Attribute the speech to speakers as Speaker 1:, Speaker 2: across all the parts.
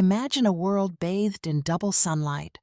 Speaker 1: Imagine a world bathed in double sunlight,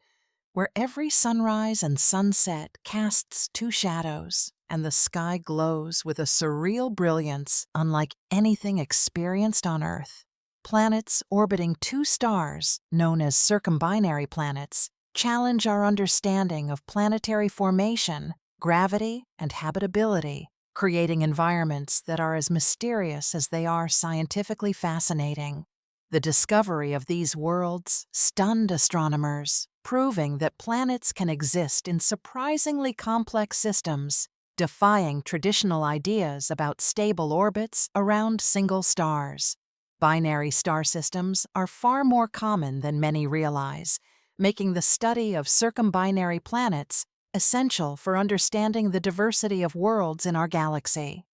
Speaker 1: where every sunrise and sunset casts two shadows, and the sky glows with a surreal brilliance unlike anything experienced on Earth. Planets orbiting two stars, known as circumbinary planets, challenge our understanding of planetary formation, gravity, and habitability, creating environments that are as mysterious as they are scientifically fascinating. The discovery of these worlds stunned astronomers, proving that planets can exist in surprisingly complex systems, defying traditional ideas about stable orbits around single stars. Binary star systems are far more common than many realize, making the study of circumbinary planets essential for understanding the diversity of worlds in our galaxy.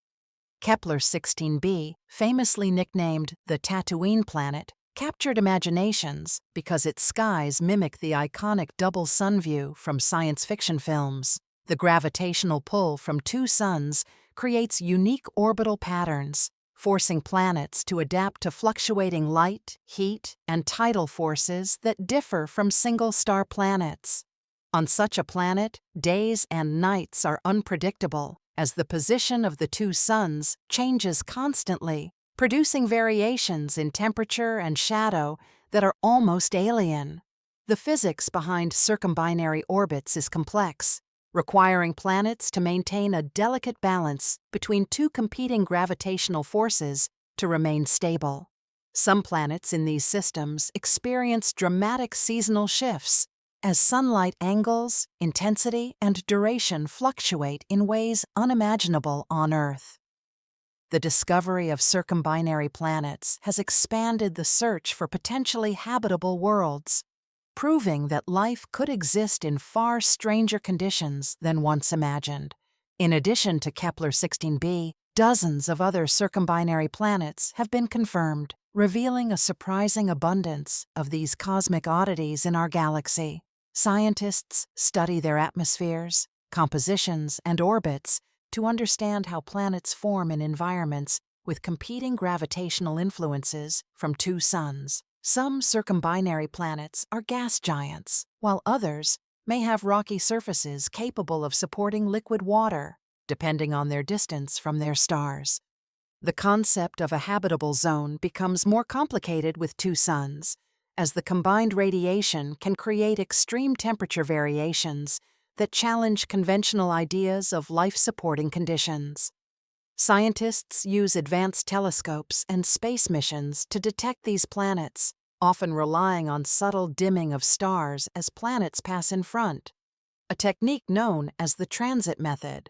Speaker 1: Kepler 16b, famously nicknamed the Tatooine planet, captured imaginations because its skies mimic the iconic double sun view from science fiction films. The gravitational pull from two suns creates unique orbital patterns, forcing planets to adapt to fluctuating light, heat, and tidal forces that differ from single-star planets. On such a planet, days and nights are unpredictable, as the position of the two suns changes constantly, producing variations in temperature and shadow that are almost alien. The physics behind circumbinary orbits is complex, requiring planets to maintain a delicate balance between two competing gravitational forces to remain stable. Some planets in these systems experience dramatic seasonal shifts, as sunlight angles, intensity, and duration fluctuate in ways unimaginable on Earth. The discovery of circumbinary planets has expanded the search for potentially habitable worlds, proving that life could exist in far stranger conditions than once imagined. In addition to Kepler 16b, dozens of other circumbinary planets have been confirmed, revealing a surprising abundance of these cosmic oddities in our galaxy. Scientists study their atmospheres, compositions, and orbits to understand how planets form in environments with competing gravitational influences from two suns. Some circumbinary planets are gas giants, while others may have rocky surfaces capable of supporting liquid water, depending on their distance from their stars. The concept of a habitable zone becomes more complicated with two suns, as the combined radiation can create extreme temperature variations that challenge conventional ideas of life-supporting conditions. Scientists use advanced telescopes and space missions to detect these planets, often relying on subtle dimming of stars as planets pass in front, a technique known as the transit method.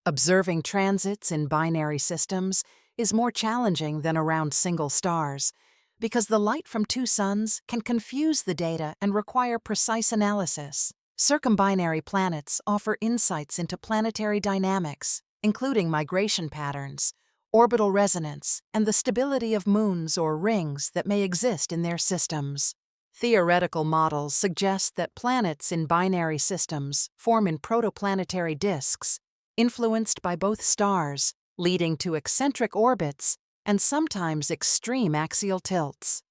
Speaker 1: Observing transits in binary systems is more challenging than around single stars, because the light from two suns can confuse the data and require precise analysis. Circumbinary planets offer insights into planetary dynamics, including migration patterns, orbital resonance, and the stability of moons or rings that may exist in their systems. Theoretical models suggest that planets in binary systems form in protoplanetary disks, influenced by both stars, leading to eccentric orbits and sometimes extreme axial tilts.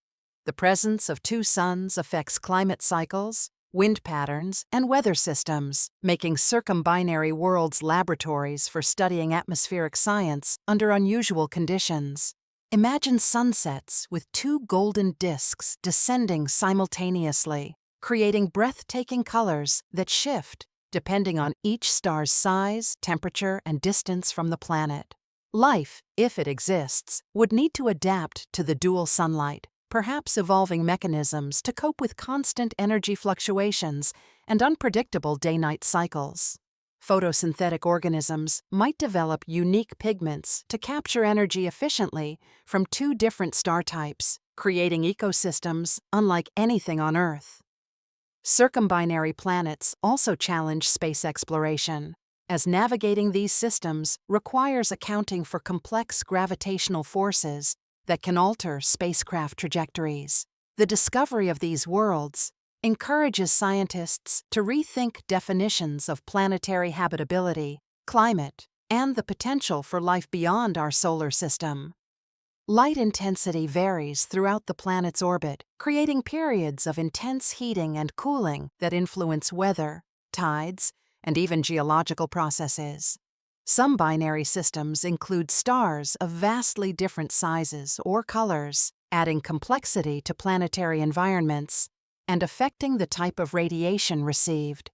Speaker 1: The presence of two suns affects climate cycles, wind patterns, and weather systems, making circumbinary worlds laboratories for studying atmospheric science under unusual conditions. Imagine sunsets with two golden disks descending simultaneously, creating breathtaking colors that shift depending on each star's size, temperature, and distance from the planet. Life, if it exists, would need to adapt to the dual sunlight, perhaps evolving mechanisms to cope with constant energy fluctuations and unpredictable day-night cycles. Photosynthetic organisms might develop unique pigments to capture energy efficiently from two different star types, creating ecosystems unlike anything on Earth. Circumbinary planets also challenge space exploration, as navigating these systems requires accounting for complex gravitational forces that can alter spacecraft trajectories. The discovery of these worlds encourages scientists to rethink definitions of planetary habitability, climate, and the potential for life beyond our solar system. Light intensity varies throughout the planet's orbit, creating periods of intense heating and cooling that influence weather, tides, and even geological processes. Some binary systems include stars of vastly different sizes or colors, adding complexity to planetary environments and affecting the type of radiation received.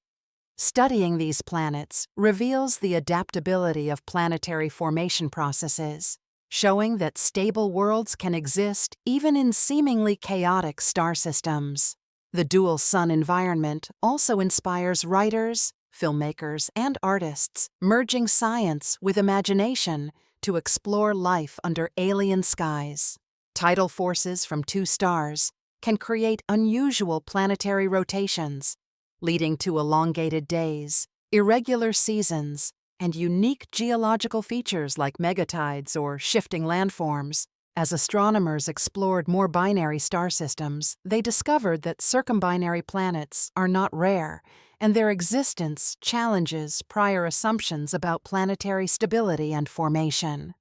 Speaker 1: Studying these planets reveals the adaptability of planetary formation processes, showing that stable worlds can exist even in seemingly chaotic star systems. The dual sun environment also inspires writers, filmmakers, and artists, merging science with imagination to explore life under alien skies. Tidal forces from two stars can create unusual planetary rotations, leading to elongated days, irregular seasons, and unique geological features like megatides or shifting landforms. As astronomers explored more binary star systems, they discovered that circumbinary planets are not rare, and their existence challenges prior assumptions about planetary stability and formation.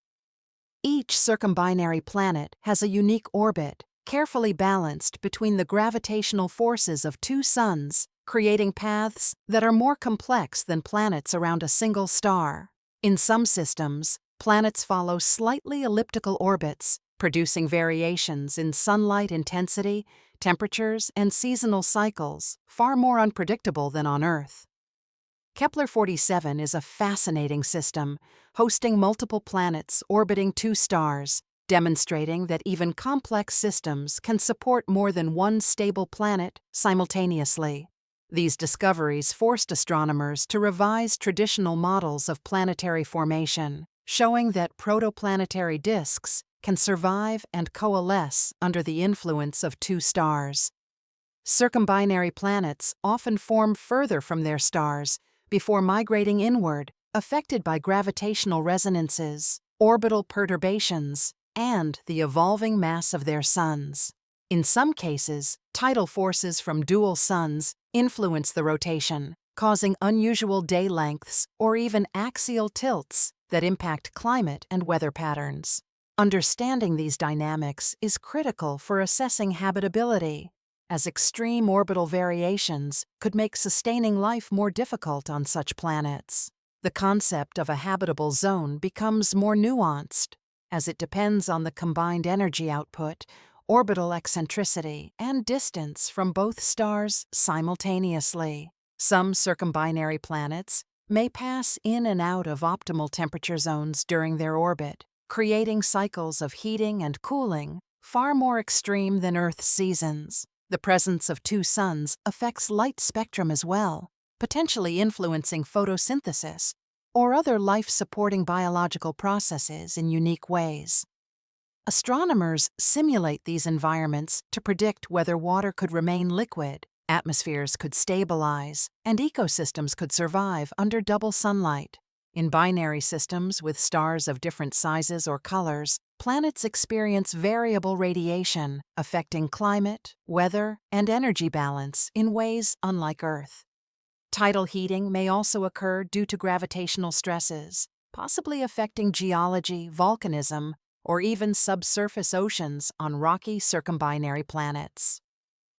Speaker 1: Each circumbinary planet has a unique orbit, carefully balanced between the gravitational forces of two suns, creating paths that are more complex than planets around a single star. In some systems, planets follow slightly elliptical orbits, producing variations in sunlight intensity, temperatures, and seasonal cycles far more unpredictable than on Earth. Kepler-47 is a fascinating system, hosting multiple planets orbiting two stars, demonstrating that even complex systems can support more than one stable planet simultaneously. These discoveries forced astronomers to revise traditional models of planetary formation, showing that protoplanetary disks can survive and coalesce under the influence of two stars. Circumbinary planets often form further from their stars before migrating inward, affected by gravitational resonances, orbital perturbations, and the evolving mass of their suns. In some cases, tidal forces from dual suns influence the rotation, causing unusual day lengths or even axial tilts that impact climate and weather patterns. Understanding these dynamics is critical for assessing habitability, as extreme orbital variations could make sustaining life more difficult on such planets. The concept of a habitable zone becomes more nuanced, as it depends on the combined energy output, orbital eccentricity, and distance from both stars simultaneously. Some circumbinary planets may pass in and out of optimal temperature zones during their orbit, creating cycles of heating and cooling far more extreme than Earth's seasons. The presence of two suns affects light spectrum as well, potentially influencing photosynthesis or other life-supporting biological processes in unique ways. Astronomers simulate these environments to predict whether water could remain liquid, atmospheres could stabilize, and ecosystems could survive under double sunlight. In binary systems with stars of different sizes or colors, planets experience variable radiation, affecting climate, weather, and energy balance in ways unlike Earth. Tidal heating may also occur due to gravitational stresses, possibly affecting geology, volcanism, or even subsurface oceans on rocky circumbinary planets.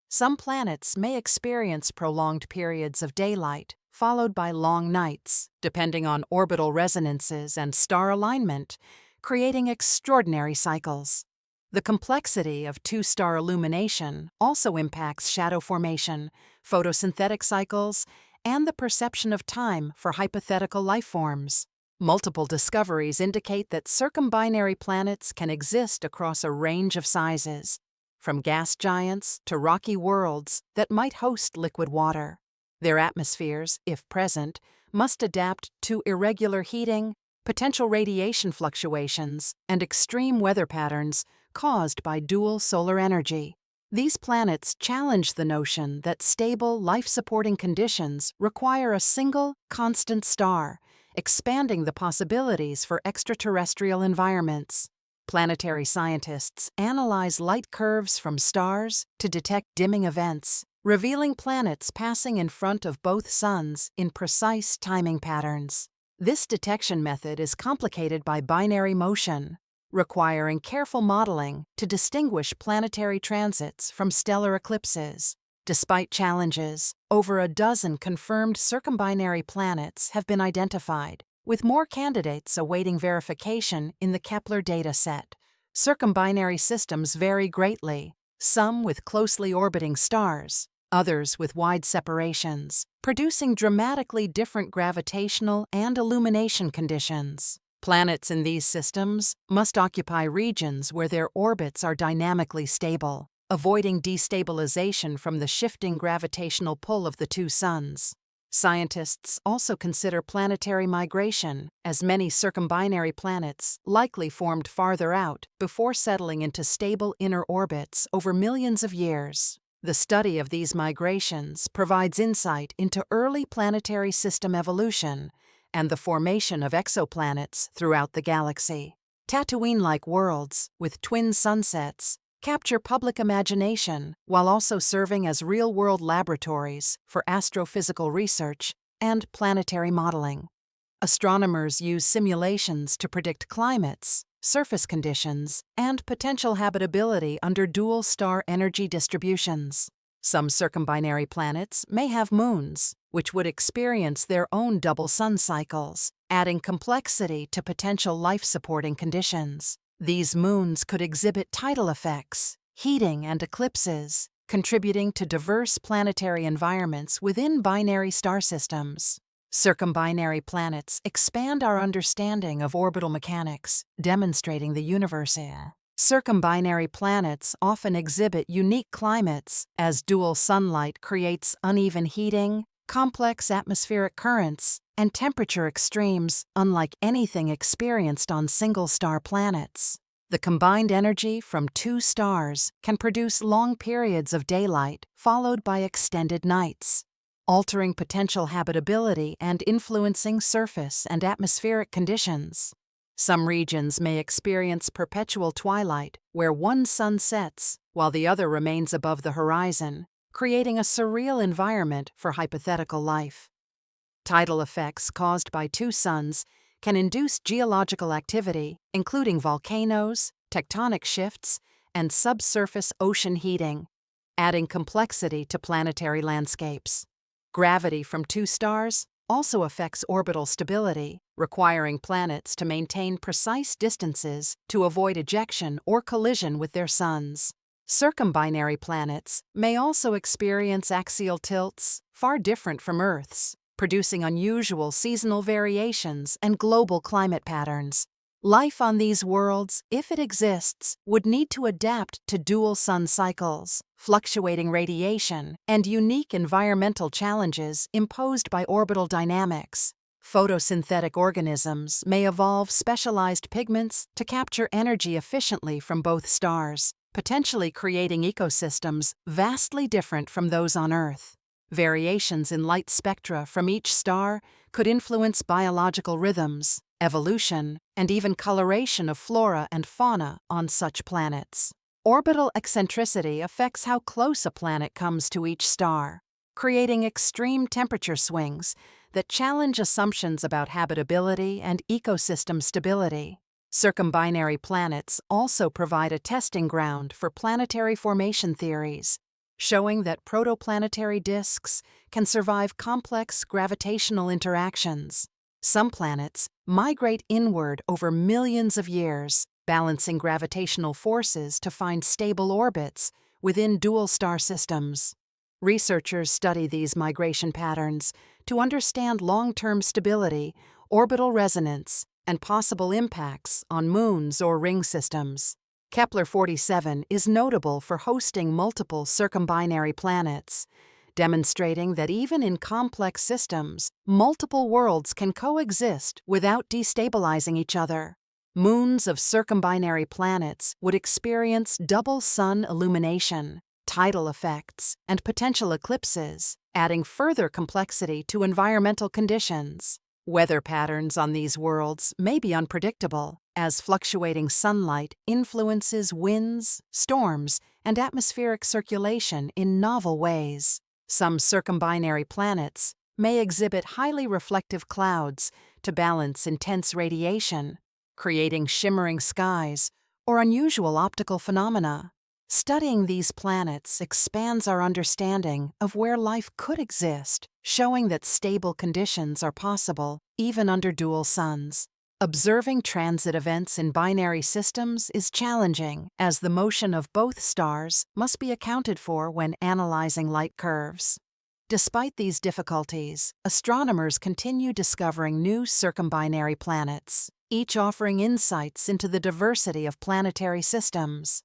Speaker 1: Some planets may experience prolonged periods of daylight, followed by long nights, depending on orbital resonances and star alignment, creating extraordinary cycles. The complexity of two-star illumination also impacts shadow formation, photosynthetic cycles, and the perception of time for hypothetical life forms. Multiple discoveries indicate that circumbinary planets can exist across a range of sizes, from gas giants to rocky worlds that might host liquid water. Their atmospheres, if present, must adapt to irregular heating, potential radiation fluctuations, and extreme weather patterns caused by dual solar energy. These planets challenge the notion that stable, life-supporting conditions require a single, constant star, expanding the possibilities for extraterrestrial environments. Planetary scientists analyze light curves from stars to detect dimming events, revealing planets passing in front of both suns in precise timing patterns. This detection method is complicated by binary motion, requiring careful modeling to distinguish planetary transits from stellar eclipses. Despite challenges, over a dozen confirmed circumbinary planets have been identified, with more candidates awaiting verification in the Kepler dataset. Circumbinary systems vary greatly, some with closely orbiting stars, others with wide separations, producing dramatically different gravitational and illumination conditions. Planets in these systems must occupy regions where their orbits are dynamically stable, avoiding destabilization from the shifting gravitational pull of the two suns. Scientists also consider planetary migration, as many circumbinary planets likely formed farther out before settling into stable inner orbits over millions of years. The study of these migrations provides insight into early planetary system evolution and the formation of exoplanets throughout the galaxy. Tatooine-like worlds, with twin sunsets, capture public imagination while also serving as real-world laboratories for astrophysical research and planetary modeling. Astronomers use simulations to predict climates, surface conditions, and potential habitability under dual star energy distributions. Some circumbinary planets may have moons, which would experience their own double sun cycles, adding complexity to potential life-supporting conditions. These moons could exhibit tidal effects, heating, and eclipses, contributing to diverse planetary environments within binary star systems. Circumbinary planets expand our understanding of orbital mechanics, demonstrating the universe. Circumbinary planets often exhibit unique climates, as dual sunlight creates uneven heating, complex atmospheric currents, and temperature extremes unlike anything experienced on single-star planets. The combined energy from two stars can produce long periods of daylight followed by extended nights, altering potential habitability and influencing surface and atmospheric conditions. Some regions may experience perpetual twilight, where one sun sets while the other remains above the horizon, creating a surreal environment for hypothetical life. Tidal effects caused by two suns can induce geological activity, including volcanoes, tectonic shifts, and subsurface ocean heating, adding complexity to planetary landscapes. Gravity from two stars also affects orbital stability, requiring planets to maintain precise distances to avoid ejection or collision with their suns. Circumbinary planets may also experience axial tilts, far different from Earth's, producing unusual seasonal variations and global climate patterns. Life on these worlds, if it exists, would need to adapt to dual sun cycles, fluctuating radiation, and unique environmental challenges imposed by orbital dynamics. Photosynthetic organisms may evolve specialized pigments to capture energy efficiently from both stars, potentially creating ecosystems vastly different from those on Earth. Variations in light spectra from each star could influence biological rhythms, evolution, and even coloration of flora and fauna on such planets. Orbital eccentricity affects how close a planet comes to each star, creating extreme temperature swings that challenge assumptions about habitability and ecosystem stability. Circumbinary planets also provide a testing ground for planetary formation theories, showing that protoplanetary disks can survive complex gravitational interactions. Some planets migrate inward over millions of years, balancing gravitational forces to find stable orbits within dual star systems. Researchers study these migration patterns to understand long-term stability, orbital resonance, and possible impacts on moons or ring systems. Kepler-47 is notable for hosting multiple circumbinary planets, demonstrating that even in complex systems, multiple worlds can coexist without destabilizing each other. Moons of circumbinary planets would experience double sun illumination, tidal effects, and potential eclipses, adding further complexity to environmental conditions. Weather patterns on these worlds may be unpredictable, as fluctuating sunlight influences winds, storms, and atmospheric circulation in novel ways. Some circumbinary planets may exhibit highly reflective clouds to balance intense radiation, creating shimmering skies or unusual optical phenomena. Studying these planets expands our understanding of where life could exist, showing that stable conditions are possible even under dual suns. Observing transit events in binary systems is challenging, as the motion of both stars must be accounted for when analyzing light curves. Despite these difficulties, astronomers continue discovering new circumbinary planets, each offering insights into the diversity of planetary systems.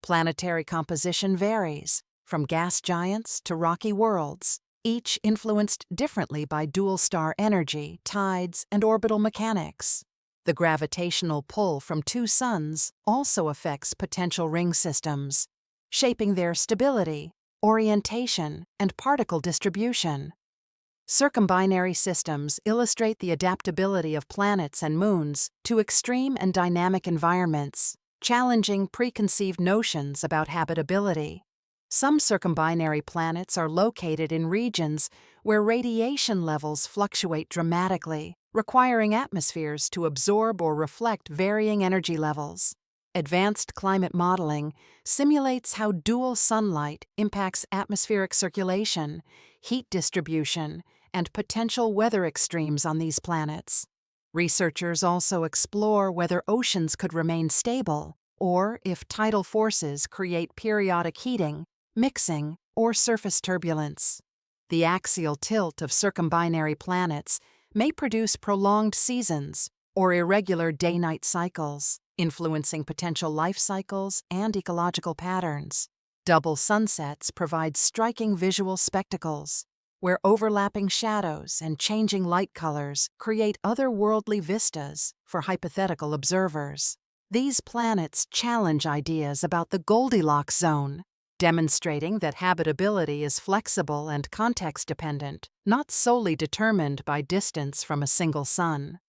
Speaker 1: Planetary composition varies, from gas giants to rocky worlds, each influenced differently by dual star energy, tides, and orbital mechanics. The gravitational pull from two suns also affects potential ring systems, shaping their stability, orientation, and particle distribution. Circumbinary systems illustrate the adaptability of planets and moons to extreme and dynamic environments, challenging preconceived notions about habitability. Some circumbinary planets are located in regions where radiation levels fluctuate dramatically, requiring atmospheres to absorb or reflect varying energy levels. Advanced climate modeling simulates how dual sunlight impacts atmospheric circulation, heat distribution, and potential weather extremes on these planets. Researchers also explore whether oceans could remain stable, or if tidal forces create periodic heating, mixing, or surface turbulence. The axial tilt of circumbinary planets may produce prolonged seasons or irregular day-night cycles, influencing potential life cycles and ecological patterns. Double sunsets provide striking visual spectacles, where overlapping shadows and changing light colors create otherworldly vistas for hypothetical observers. These planets challenge ideas about the Goldilocks zone, demonstrating that habitability is flexible and context-dependent, not solely determined by distance from a single sun.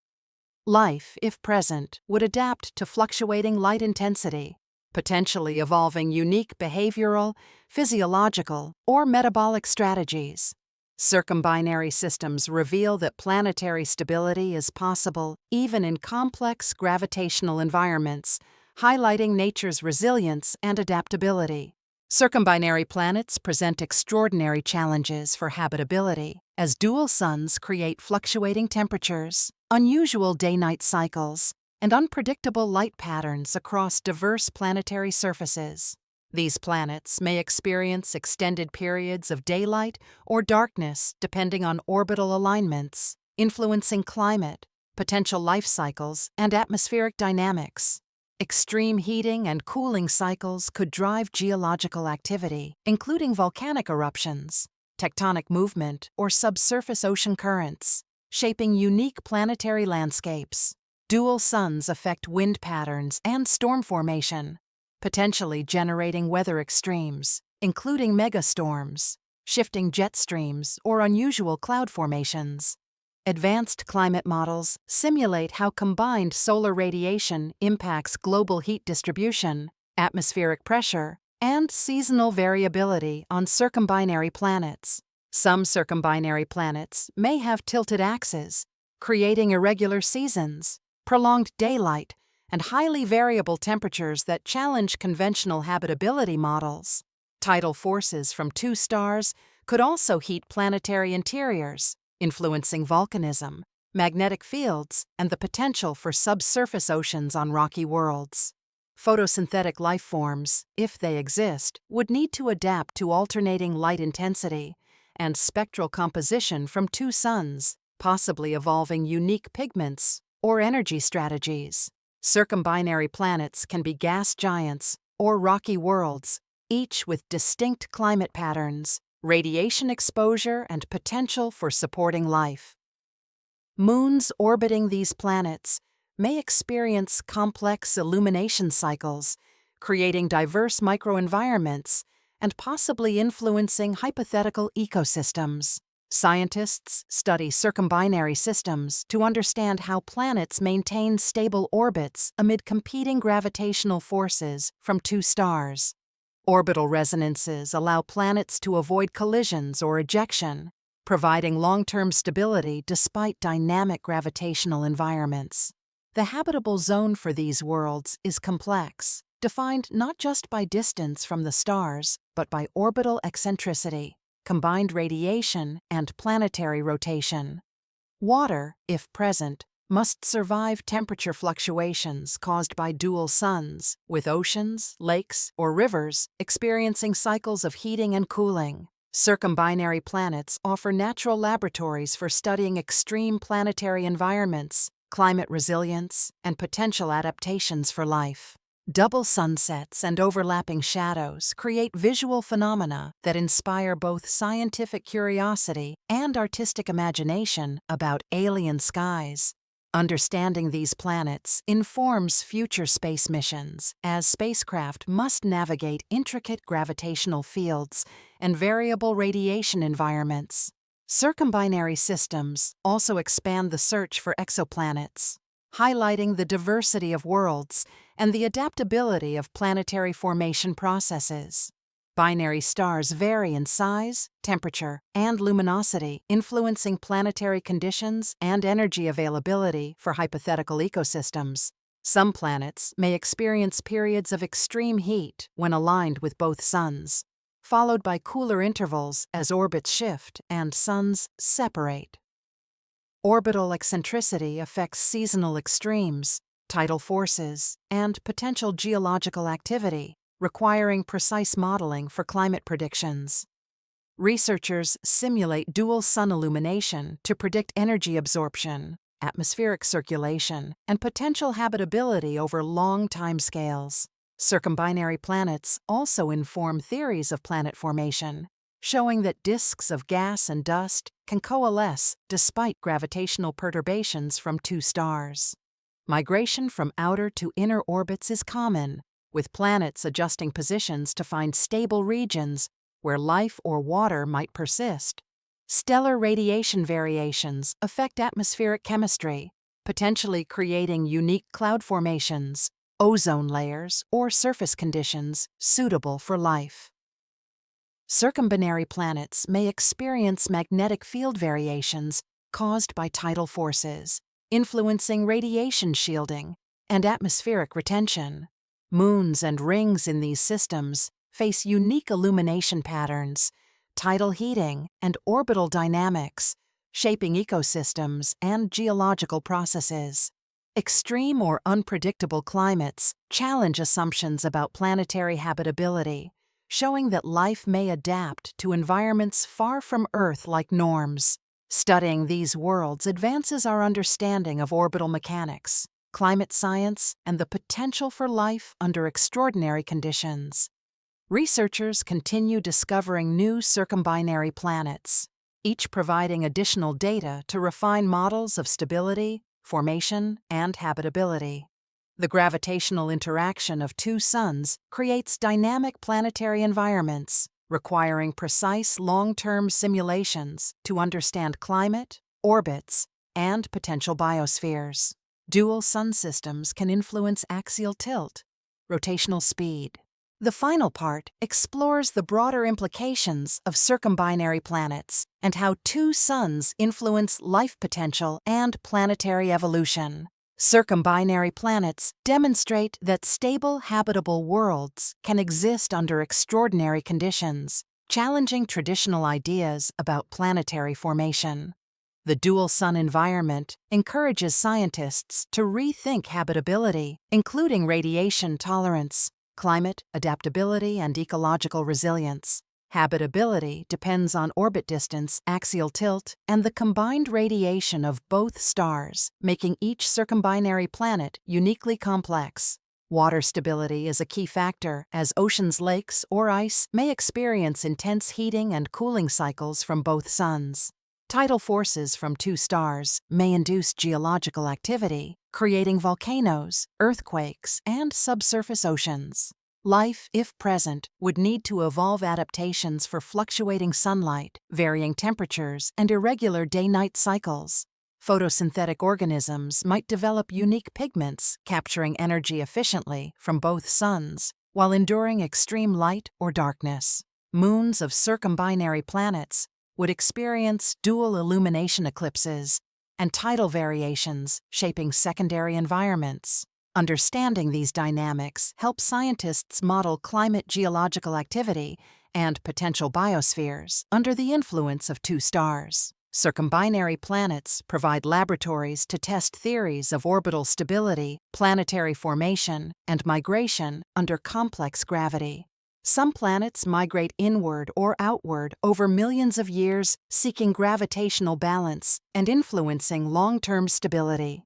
Speaker 1: Life, if present, would adapt to fluctuating light intensity, potentially evolving unique behavioral, physiological, or metabolic strategies. Circumbinary systems reveal that planetary stability is possible even in complex gravitational environments, highlighting nature's resilience and adaptability. Circumbinary planets present extraordinary challenges for habitability, as dual suns create fluctuating temperatures, unusual day-night cycles, and unpredictable light patterns across diverse planetary surfaces. These planets may experience extended periods of daylight or darkness depending on orbital alignments, influencing climate, potential life cycles, and atmospheric dynamics. Extreme heating and cooling cycles could drive geological activity, including volcanic eruptions, tectonic movement, or subsurface ocean currents, shaping unique planetary landscapes. Dual suns affect wind patterns and storm formation, potentially generating weather extremes, including megastorms, shifting jet streams, or unusual cloud formations. Advanced climate models simulate how combined solar radiation impacts global heat distribution, atmospheric pressure, and seasonal variability on circumbinary planets. Some circumbinary planets may have tilted axes, creating irregular seasons, prolonged daylight, and highly variable temperatures that challenge conventional habitability models. Tidal forces from two stars could also heat planetary interiors, influencing volcanism, magnetic fields, and the potential for subsurface oceans on rocky worlds. Photosynthetic life forms, if they exist, would need to adapt to alternating light intensity and spectral composition from two suns, possibly evolving unique pigments or energy strategies. Circumbinary planets can be gas giants or rocky worlds, each with distinct climate patterns, radiation exposure, and potential for supporting life. Moons orbiting these planets may experience complex illumination cycles, creating diverse microenvironments and possibly influencing hypothetical ecosystems. Scientists study circumbinary systems to understand how planets maintain stable orbits amid competing gravitational forces from two stars. Orbital resonances allow planets to avoid collisions or ejection, providing long-term stability despite dynamic gravitational environments. The habitable zone for these worlds is complex, defined not just by distance from the stars, but by orbital eccentricity, combined radiation, and planetary rotation. Water, if present, must survive temperature fluctuations caused by dual suns, with oceans, lakes, or rivers experiencing cycles of heating and cooling. Circumbinary planets offer natural laboratories for studying extreme planetary environments, climate resilience, and potential adaptations for life. Double sunsets and overlapping shadows create visual phenomena that inspire both scientific curiosity and artistic imagination about alien skies. Understanding these planets informs future space missions, as spacecraft must navigate intricate gravitational fields and variable radiation environments. Circumbinary systems also expand the search for exoplanets, highlighting the diversity of worlds and the adaptability of planetary formation processes. Binary stars vary in size, temperature, and luminosity, influencing planetary conditions and energy availability for hypothetical ecosystems. Some planets may experience periods of extreme heat when aligned with both suns, followed by cooler intervals as orbits shift and suns separate. Orbital eccentricity affects seasonal extremes, tidal forces, and potential geological activity, requiring precise modeling for climate predictions. Researchers simulate dual sun illumination to predict energy absorption, atmospheric circulation, and potential habitability over long timescales. Circumbinary planets also inform theories of planet formation, showing that disks of gas and dust can coalesce despite gravitational perturbations from two stars. Migration from outer to inner orbits is common, with planets adjusting positions to find stable regions where life or water might persist. Stellar radiation variations affect atmospheric chemistry, potentially creating unique cloud formations, ozone layers, or surface conditions suitable for life. Circumbinary planets may experience magnetic field variations caused by tidal forces, influencing radiation shielding and atmospheric retention. Moons and rings in these systems face unique illumination patterns, tidal heating, and orbital dynamics, shaping ecosystems and geological processes. Extreme or unpredictable climates challenge assumptions about planetary habitability, showing that life may adapt to environments far from Earth-like norms. Studying these worlds advances our understanding of orbital mechanics, climate science, and the potential for life under extraordinary conditions. Researchers continue discovering new circumbinary planets, each providing additional data to refine models of stability, formation, and habitability. The gravitational interaction of two suns creates dynamic planetary environments, requiring precise long-term simulations to understand climate, orbits, and potential biospheres. Dual sun systems can influence axial tilt, rotational speed. The final part explores the broader implications of circumbinary planets and how two suns influence life potential and planetary evolution. Circumbinary planets demonstrate that stable, habitable worlds can exist under extraordinary conditions, challenging traditional ideas about planetary formation. The dual sun environment encourages scientists to rethink habitability, including radiation tolerance, climate adaptability, and ecological resilience. Habitability depends on orbit distance, axial tilt, and the combined radiation of both stars, making each circumbinary planet uniquely complex. Water stability is a key factor, as oceans, lakes, or ice may experience intense heating and cooling cycles from both suns. Tidal forces from two stars may induce geological activity, creating volcanoes, earthquakes, and subsurface oceans. Life, if present, would need to evolve adaptations for fluctuating sunlight, varying temperatures, and irregular day-night cycles. Photosynthetic organisms might develop unique pigments, capturing energy efficiently from both suns, while enduring extreme light or darkness. Moons of circumbinary planets would experience dual illumination eclipses, and tidal variations shaping secondary environments. Understanding these dynamics helps scientists model climate geological activity and potential biospheres under the influence of two stars. Circumbinary planets provide laboratories to test theories of orbital stability, planetary formation, and migration under complex gravity. Some planets migrate inward or outward over millions of years, seeking gravitational balance and influencing long-term stability.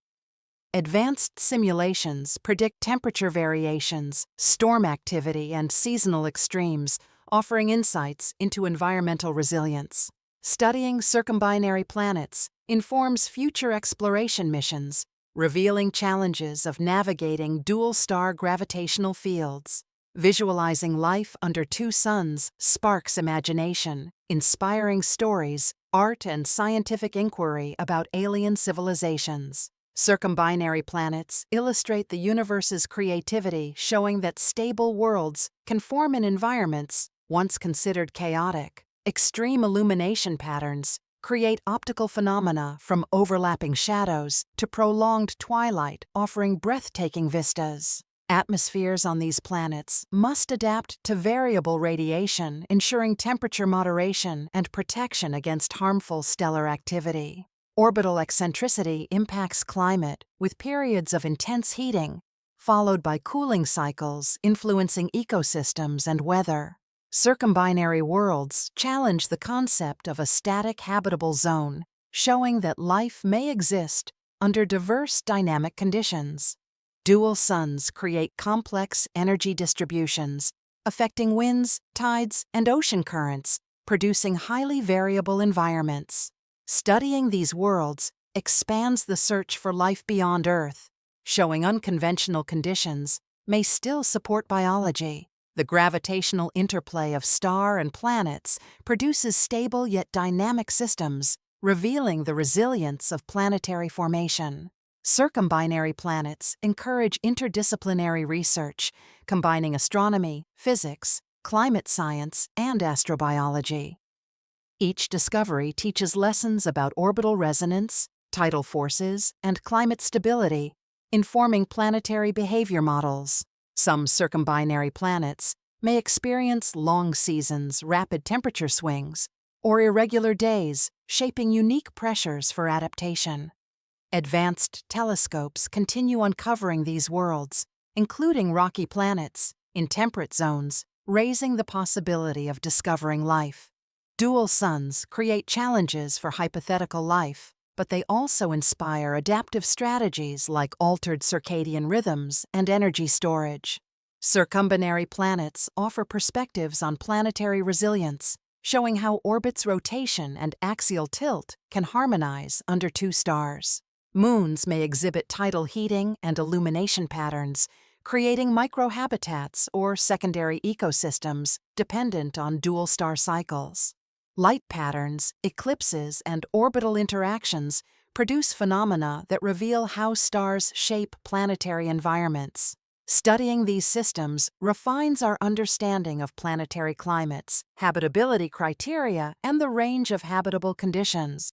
Speaker 1: Advanced simulations predict temperature variations, storm activity, and seasonal extremes, offering insights into environmental resilience. Studying circumbinary planets informs future exploration missions, revealing challenges of navigating dual-star gravitational fields. Visualizing life under two suns sparks imagination, inspiring stories, art, and scientific inquiry about alien civilizations. Circumbinary planets illustrate the universe's creativity, showing that stable worlds can form in environments once considered chaotic. Extreme illumination patterns create optical phenomena from overlapping shadows to prolonged twilight, offering breathtaking vistas. Atmospheres on these planets must adapt to variable radiation, ensuring temperature moderation and protection against harmful stellar activity. Orbital eccentricity impacts climate, with periods of intense heating, followed by cooling cycles influencing ecosystems and weather. Circumbinary worlds challenge the concept of a static habitable zone, showing that life may exist under diverse dynamic conditions. Dual suns create complex energy distributions, affecting winds, tides, and ocean currents, producing highly variable environments. Studying these worlds expands the search for life beyond Earth, showing unconventional conditions may still support biology. The gravitational interplay of star and planets produces stable yet dynamic systems, revealing the resilience of planetary formation. Circumbinary planets encourage interdisciplinary research, combining astronomy, physics, climate science, and astrobiology. Each discovery teaches lessons about orbital resonance, tidal forces, and climate stability, informing planetary behavior models. Some circumbinary planets may experience long seasons, rapid temperature swings, or irregular days, shaping unique pressures for adaptation. Advanced telescopes continue uncovering these worlds, including rocky planets, in temperate zones, raising the possibility of discovering life. Dual suns create challenges for hypothetical life, but they also inspire adaptive strategies like altered circadian rhythms and energy storage. Circumbinary planets offer perspectives on planetary resilience, showing how orbit's rotation and axial tilt can harmonize under two stars. Moons may exhibit tidal heating and illumination patterns, creating microhabitats or secondary ecosystems dependent on dual star cycles. Light patterns, eclipses, and orbital interactions produce phenomena that reveal how stars shape planetary environments. Studying these systems refines our understanding of planetary climates, habitability criteria, and the range of habitable conditions.